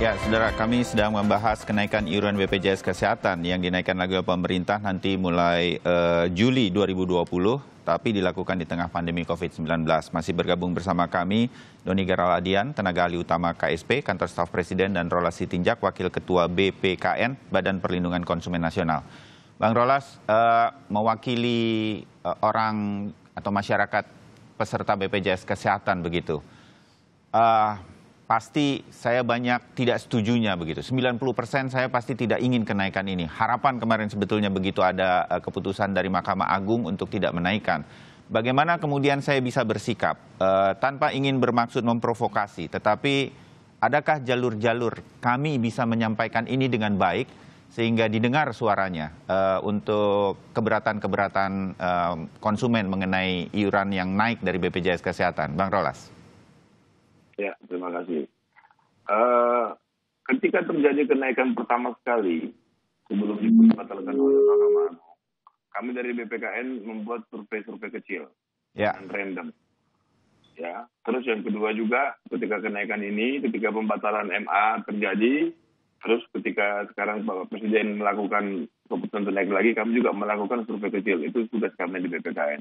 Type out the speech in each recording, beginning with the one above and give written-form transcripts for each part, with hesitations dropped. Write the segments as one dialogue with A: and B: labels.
A: Ya, saudara, kami sedang membahas kenaikan iuran BPJS Kesehatan yang dinaikkan lagi oleh pemerintah nanti mulai Juli 2020, tapi dilakukan di tengah pandemi COVID-19. Masih bergabung bersama kami, Doni Geraladian, tenaga ahli utama KSP, Kantor Staf Presiden, dan Rolas Sitinjak, Wakil Ketua BPKN, Badan Perlindungan Konsumen Nasional. Bang Rolas, mewakili orang atau masyarakat peserta BPJS Kesehatan begitu. Pasti saya banyak tidak setujunya begitu. 90% saya pasti tidak ingin kenaikan ini. Harapan kemarin sebetulnya begitu ada keputusan dari Mahkamah Agung untuk tidak menaikkan. Bagaimana kemudian saya bisa bersikap tanpa ingin bermaksud memprovokasi, tetapi adakah jalur-jalur kami bisa menyampaikan ini dengan baik sehingga didengar suaranya untuk keberatan-keberatan konsumen mengenai iuran yang naik dari BPJS Kesehatan. Bang Rolas.
B: Ya, terima kasih. Ketika terjadi kenaikan pertama sekali, sebelum dibatalkan oleh Mahkamah Agung, kami dari BPKN membuat survei-survei kecil, dengan random. Ya, terus yang kedua juga, ketika kenaikan ini, ketika pembatalan MA terjadi, terus ketika sekarang Bapak Presiden melakukan keputusan naik lagi, kami juga melakukan survei kecil. Itu tugas kami di BPKN.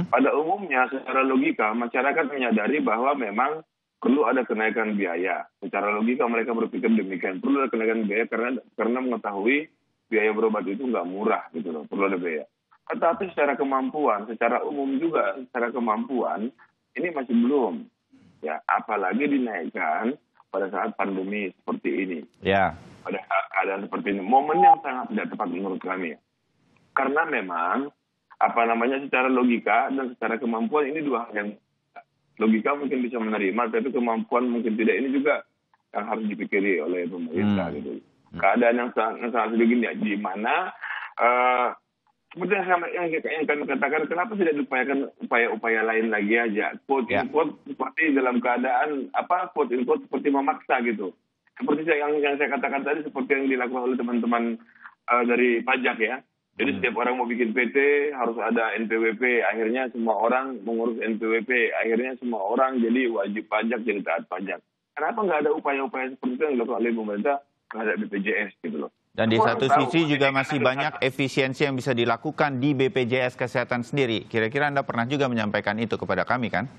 B: Pada umumnya, secara logika, masyarakat menyadari bahwa memang perlu ada kenaikan biaya. Secara logika mereka berpikir demikian. Perlu ada kenaikan biaya karena mengetahui biaya berobat itu nggak murah gitu loh. Perlu ada biaya. Tetapi secara kemampuan, secara umum juga, secara kemampuan ini masih belum. Ya, apalagi dinaikkan pada saat pandemi seperti ini.
A: Ya.
B: Pada keadaan seperti ini, momen yang sangat tidak tepat menurut kami. Karena memang secara logika dan secara kemampuan ini dua hal yang logika mungkin bisa menerima, tapi kemampuan mungkin tidak. Ini juga yang harus dipikiri oleh pemerintah gitu. Keadaan yang sangat sedikit di mana seperti yang kami katakan, kenapa tidak diupayakan upaya-upaya lain lagi aja? Quote in quote seperti dalam keadaan quote in quote seperti memaksa gitu. Seperti yang saya katakan tadi, seperti yang dilakukan oleh teman-teman dari pajak ya. Jadi setiap orang mau bikin PT harus ada NPWP, akhirnya semua orang mengurus NPWP, akhirnya semua orang jadi wajib pajak, jadi taat pajak. Kenapa nggak ada upaya-upaya seperti itu yang dilakukan oleh pemerintah terhadap BPJS gitu loh?
A: Dan di satu sisi juga masih banyak efisiensi yang bisa dilakukan di BPJS Kesehatan sendiri. Kira-kira Anda pernah juga menyampaikan itu kepada kami kan?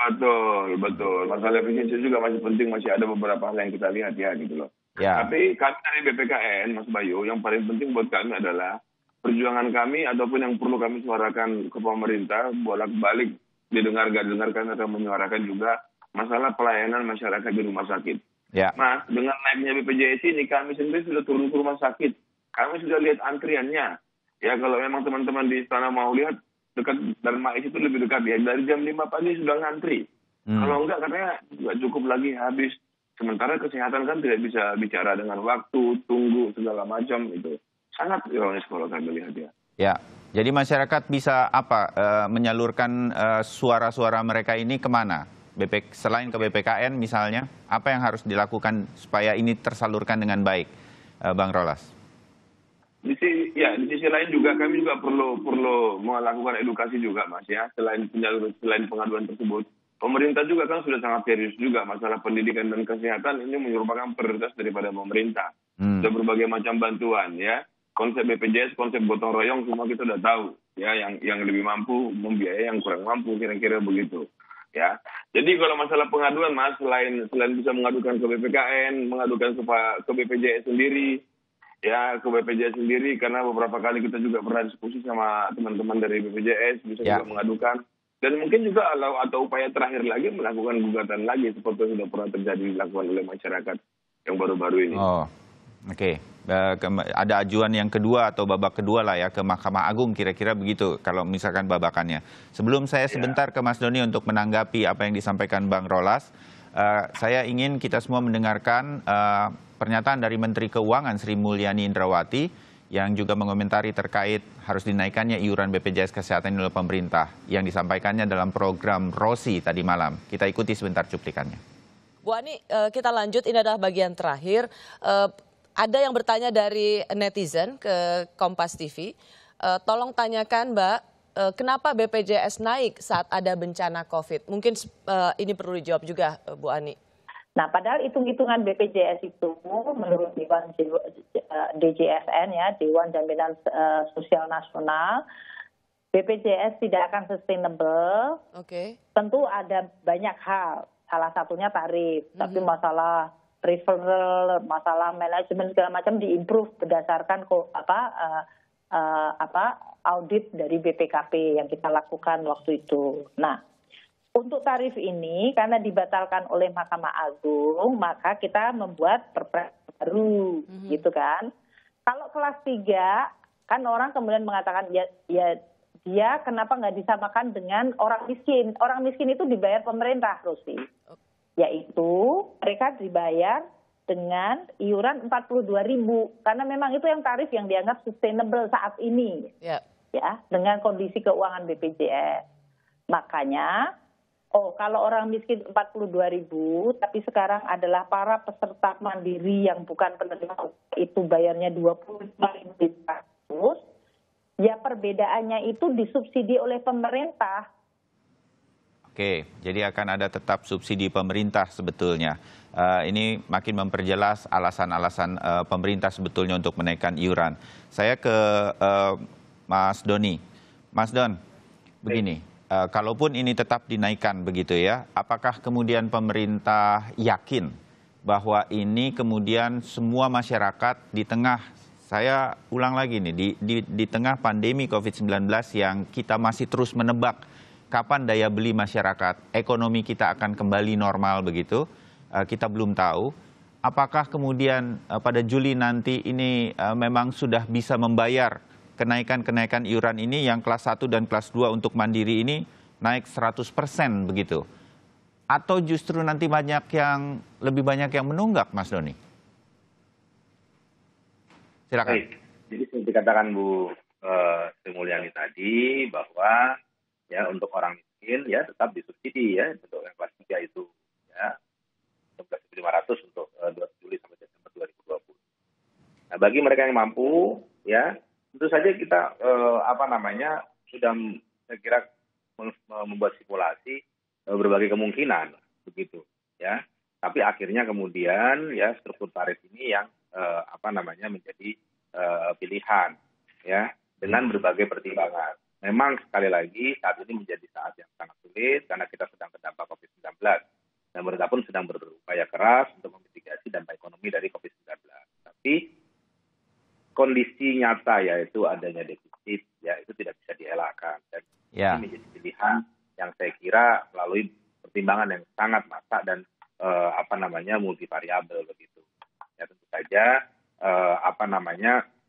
B: Betul. Masalah efisiensi juga masih penting, masih ada beberapa hal yang kita lihat ya gitu loh.
A: Ya.
B: Tapi kami dari BPKN, Mas Bayu, yang paling penting buat kami adalah perjuangan kami ataupun yang perlu kami suarakan ke pemerintah, bolak-balik didengar gak didengar, kami akan menyuarakan juga masalah pelayanan masyarakat di rumah sakit.
A: Ya.
B: Mas, dengan naiknya BPJS ini kami sendiri sudah turun ke rumah sakit. Kami sudah lihat antriannya. Ya, kalau memang teman-teman di istana mau lihat, dekat Darmais itu lebih dekat ya. Dari jam 5 pagi sudah ngantri. Kalau enggak katanya nggak cukup lagi, habis. Sementara kesehatan kan tidak bisa bicara dengan waktu, tunggu, segala macam itu. Sangat ironis kalau kami lihat ya.
A: Ya, jadi masyarakat bisa menyalurkan suara-suara mereka ini kemana? Selain ke BPKN misalnya, apa yang harus dilakukan supaya ini tersalurkan dengan baik, Bang Rolas?
B: Di sisi lain juga kami juga perlu melakukan edukasi juga, Mas ya. Selain pengaduan tersebut, pemerintah juga kan sudah sangat serius juga masalah pendidikan dan kesehatan ini merupakan prioritas daripada pemerintah. Sudah berbagai macam bantuan ya. Konsep BPJS, konsep gotong royong semua kita sudah tahu ya, yang lebih mampu membiayai yang kurang mampu, kira-kira begitu ya. Jadi kalau masalah pengaduan Mas, selain bisa mengadukan ke BPKN, mengadukan ke BPJS sendiri ya, ke BPJS sendiri, karena beberapa kali kita juga pernah diskusi sama teman-teman dari BPJS, bisa juga mengadukan. Dan mungkin juga atau upaya terakhir lagi melakukan gugatan lagi seperti yang sudah pernah terjadi dilakukan oleh masyarakat yang baru-baru ini.
A: Oke. Ada ajuan yang kedua atau babak kedua lah ya ke Mahkamah Agung, kira-kira begitu kalau misalkan babakannya. Sebelum saya sebentar ke Mas Doni untuk menanggapi apa yang disampaikan Bang Rolas, saya ingin kita semua mendengarkan pernyataan dari Menteri Keuangan Sri Mulyani Indrawati yang juga mengomentari terkait harus dinaikkannya iuran BPJS Kesehatan oleh pemerintah yang disampaikannya dalam program Rosi tadi malam. Kita ikuti sebentar cuplikannya.
C: Bu Ani, kita lanjut, ini adalah bagian terakhir. Ada yang bertanya dari netizen ke Kompas TV, tolong tanyakan Mbak, kenapa BPJS naik saat ada bencana COVID? Mungkin ini perlu dijawab juga Bu Ani.
D: Nah, padahal hitung-hitungan BPJS itu menurut Dewan DJSN ya, Dewan Jaminan Sosial Nasional, BPJS tidak akan sustainable.
C: Oke.
D: Tentu ada banyak hal, salah satunya tarif, tapi masalah referral, masalah manajemen segala macam diimprove berdasarkan audit dari BPKP yang kita lakukan waktu itu. Nah, untuk tarif ini karena dibatalkan oleh Mahkamah Agung, maka kita membuat perpres baru, gitu kan. Kalau kelas 3, kan orang kemudian mengatakan ya dia kenapa nggak disamakan dengan orang miskin? Orang miskin itu dibayar pemerintah, Rosi. Yaitu mereka dibayar dengan iuran 42.000 karena memang itu yang tarif yang dianggap sustainable saat ini. Ya, dengan kondisi keuangan BPJS. Makanya kalau orang miskin 42.000 tapi sekarang adalah para peserta mandiri yang bukan penerima itu bayarnya 25.500, ya perbedaannya itu disubsidi oleh pemerintah.
A: Oke, jadi akan ada tetap subsidi pemerintah sebetulnya. Ini makin memperjelas alasan-alasan pemerintah sebetulnya untuk menaikkan iuran. Saya ke Mas Doni. Mas Don, begini, kalaupun ini tetap dinaikkan begitu ya, apakah kemudian pemerintah yakin bahwa ini kemudian semua masyarakat di tengah, saya ulang lagi nih, di tengah pandemi COVID-19 yang kita masih terus menebak kapan daya beli masyarakat, ekonomi kita akan kembali normal begitu, kita belum tahu. Apakah kemudian pada Juli nanti ini memang sudah bisa membayar kenaikan-kenaikan iuran ini yang kelas 1 dan kelas 2 untuk mandiri ini naik 100% begitu? Atau justru nanti lebih banyak yang menunggak, Mas Doni? Silakan.
E: Baik. Jadi seperti dikatakan Bu Sri Mulyani tadi bahwa ya untuk orang miskin ya tetap disubsidi ya untuk yang kelas 3 itu ya 11.500 untuk 2 Juli sampai Desember 2020. Nah, bagi mereka yang mampu ya tentu saja kita sudah saya kira membuat simulasi berbagai kemungkinan begitu ya. Tapi akhirnya kemudian ya struktur tarif ini yang menjadi pilihan ya dengan berbagai pertimbangan. Memang sekali lagi saat ini menjadi saat yang sangat sulit karena kita sedang terdampak COVID-19 dan pemerintah pun sedang berupaya keras untuk memitigasi dampak ekonomi dari COVID-19. Tapi kondisi nyata yaitu adanya defisit ya itu tidak bisa dielakkan dan ini menjadi pilihan yang saya kira melalui pertimbangan yang sangat masak dan multivariabel begitu. Ya tentu saja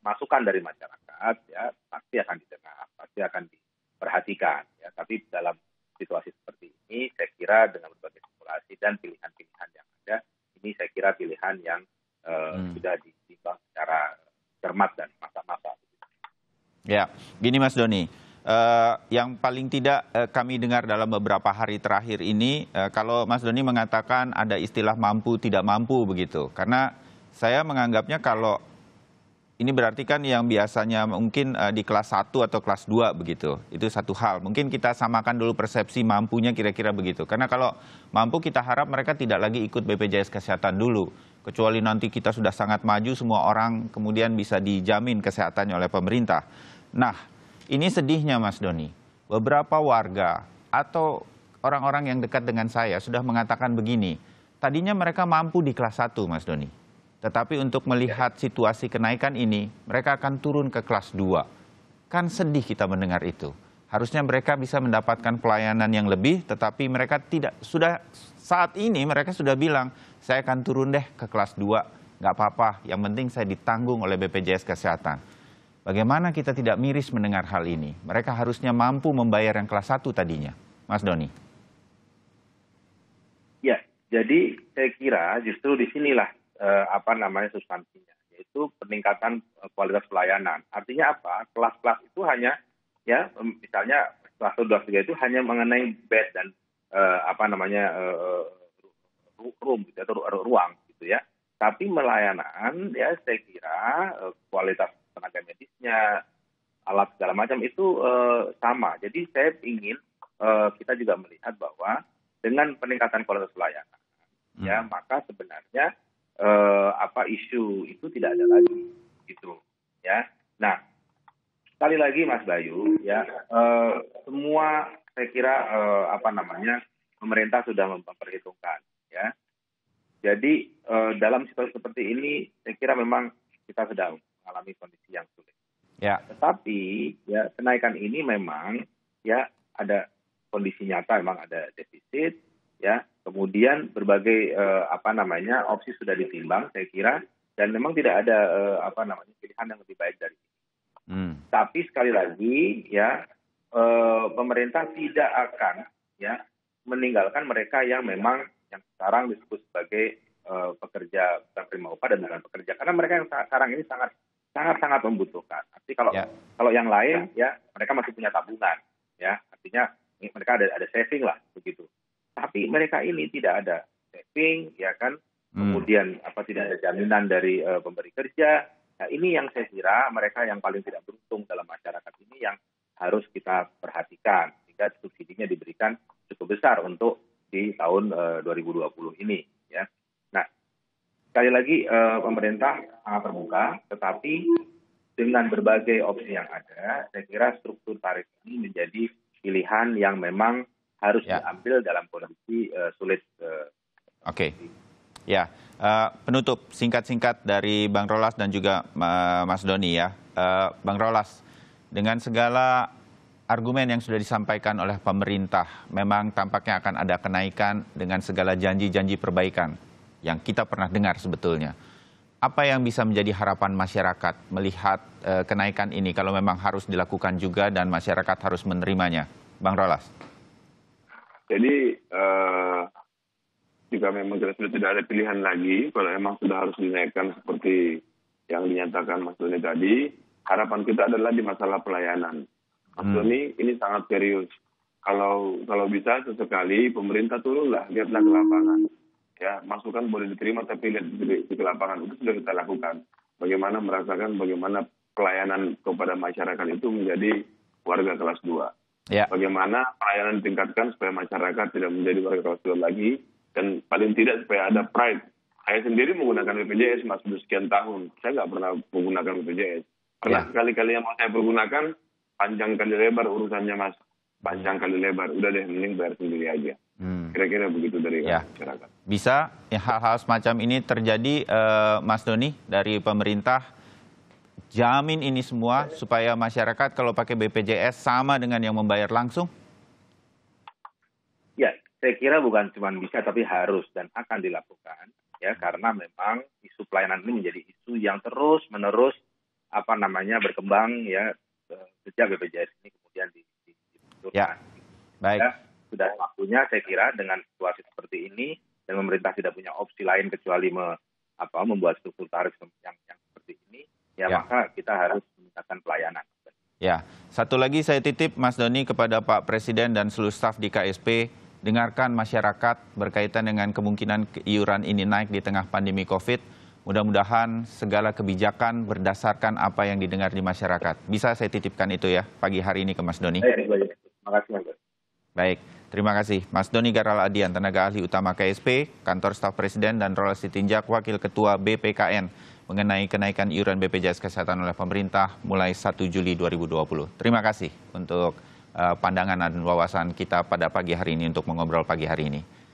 E: masukan dari masyarakat ya pasti akan didengar, pasti akan diperhatikan ya. Tapi dalam situasi seperti ini saya kira dengan berbagai simulasi dan pilihan-pilihan yang ada, ini saya kira pilihan yang sudah ditimbang secara cermat dan masak-masak.
A: Ya, gini Mas Doni. Yang paling tidak kami dengar dalam beberapa hari terakhir ini, kalau Mas Doni mengatakan ada istilah mampu tidak mampu begitu. Karena saya menganggapnya kalau ini berarti kan yang biasanya mungkin di kelas 1 atau kelas 2 begitu. Itu satu hal. Mungkin kita samakan dulu persepsi mampunya kira-kira begitu. Karena kalau mampu kita harap mereka tidak lagi ikut BPJS Kesehatan dulu. Kecuali nanti kita sudah sangat maju, semua orang kemudian bisa dijamin kesehatannya oleh pemerintah. Nah, ini sedihnya Mas Doni. Beberapa warga atau orang-orang yang dekat dengan saya sudah mengatakan begini. Tadinya mereka mampu di kelas 1 Mas Doni. Tetapi untuk melihat situasi kenaikan ini, mereka akan turun ke kelas 2. Kan sedih kita mendengar itu. Harusnya mereka bisa mendapatkan pelayanan yang lebih, tetapi mereka tidak. Saat ini mereka sudah bilang, saya akan turun deh ke kelas 2. Nggak apa-apa, yang penting saya ditanggung oleh BPJS Kesehatan. Bagaimana kita tidak miris mendengar hal ini? Mereka harusnya mampu membayar yang kelas 1 tadinya. Mas Doni.
E: Ya, jadi saya kira justru disinilah substansinya, yaitu peningkatan kualitas pelayanan. Artinya apa? Kelas-kelas itu hanya, ya, misalnya kelas 1, 2, 3 itu hanya mengenai bed dan room gitu, atau ruang gitu ya. Tapi melayanan, ya saya kira kualitas tenaga medisnya, alat segala macam itu sama. Jadi saya ingin kita juga melihat bahwa dengan peningkatan kualitas pelayanan, ya maka sebenarnya isu itu tidak ada lagi gitu ya. Nah, sekali lagi Mas Bayu ya, semua saya kira pemerintah sudah memperhitungkan ya. Jadi dalam situasi seperti ini saya kira memang kita sedang mengalami kondisi yang sulit.
A: Ya.
E: Tetapi ya kenaikan ini memang ya ada kondisi nyata, memang ada defisit ya. Kemudian berbagai opsi sudah ditimbang saya kira, dan memang tidak ada pilihan yang lebih baik dari ini. Tapi sekali lagi ya pemerintah tidak akan ya meninggalkan mereka yang memang yang sekarang disebut sebagai pekerja bukan penerima upah dan bukan pekerja, karena mereka yang sekarang ini sangat membutuhkan. Arti kalau yang lain ya mereka masih punya tabungan ya, artinya mereka ada saving lah begitu. Tapi mereka ini tidak ada saving ya kan, kemudian tidak ada jaminan dari pemberi kerja. Nah, ini yang saya kira mereka yang paling tidak beruntung dalam masyarakat ini yang harus kita perhatikan, sehingga subsidinya diberikan cukup besar untuk di tahun 2020 ini ya. Nah, sekali lagi pemerintah sangat terbuka, tetapi dengan berbagai opsi yang ada, saya kira struktur tarif ini menjadi pilihan yang memang harus diambil dalam kondisi sulit.
A: Oke. Ya, penutup singkat-singkat dari Bang Rolas dan juga Mas Doni ya. Bang Rolas, dengan segala argumen yang sudah disampaikan oleh pemerintah, memang tampaknya akan ada kenaikan dengan segala janji-janji perbaikan yang kita pernah dengar sebetulnya. Apa yang bisa menjadi harapan masyarakat melihat kenaikan ini kalau memang harus dilakukan juga dan masyarakat harus menerimanya? Bang Rolas.
B: Jadi jika memang kita sudah tidak ada pilihan lagi, kalau memang sudah harus dinaikkan seperti yang dinyatakan Mas Doni tadi, harapan kita adalah di masalah pelayanan. Mas Doni, ini sangat serius. Kalau bisa sesekali pemerintah turunlah, lihatlah ke lapangan. Ya, masukan boleh diterima tapi lihat di lapangan, itu sudah kita lakukan. Bagaimana merasakan bagaimana pelayanan kepada masyarakat itu menjadi warga kelas 2. Ya. Bagaimana pelayanan ditingkatkan supaya masyarakat tidak menjadi warga kelas 2 lagi, dan paling tidak supaya ada pride. Saya sendiri menggunakan BPJS Mas sudah sekian tahun. Saya nggak pernah menggunakan BPJS. Pernah sekali-kali yang mau saya pergunakan, panjang kali lebar urusannya Mas. Panjang kali lebar. Udah deh, mending bayar sendiri aja. Kira-kira begitu dari masyarakat.
A: Bisa hal-hal semacam ini terjadi, Mas Doni, dari pemerintah jamin ini semua supaya masyarakat kalau pakai BPJS sama dengan yang membayar langsung?
E: Ya, saya kira bukan cuma bisa tapi harus dan akan dilakukan ya, karena memang isu pelayanan ini menjadi isu yang terus-menerus berkembang ya sejak BPJS ini kemudian dibentukkan.
A: Ya. Baik.
E: Ya, sudah waktunya saya kira dengan situasi seperti ini dan pemerintah tidak punya opsi lain kecuali membuat struktur tarif yang seperti ini. Ya, maka kita harus meningkatkan pelayanan.
A: Ya, satu lagi saya titip Mas Doni kepada Pak Presiden dan seluruh staf di KSP, dengarkan masyarakat berkaitan dengan kemungkinan iuran ini naik di tengah pandemi COVID. Mudah-mudahan segala kebijakan berdasarkan apa yang didengar di masyarakat. Bisa saya titipkan itu ya pagi hari ini ke Mas Doni.
E: Terima kasih, Mas.
A: Baik, terima kasih. Mas Doni Garal Adian, tenaga ahli utama KSP, Kantor Staf Presiden, dan Rolas Sitinjak, Wakil Ketua BPKN, mengenai kenaikan iuran BPJS Kesehatan oleh pemerintah mulai 1 Juli 2020. Terima kasih untuk pandangan dan wawasan kita pada pagi hari ini untuk mengobrol pagi hari ini.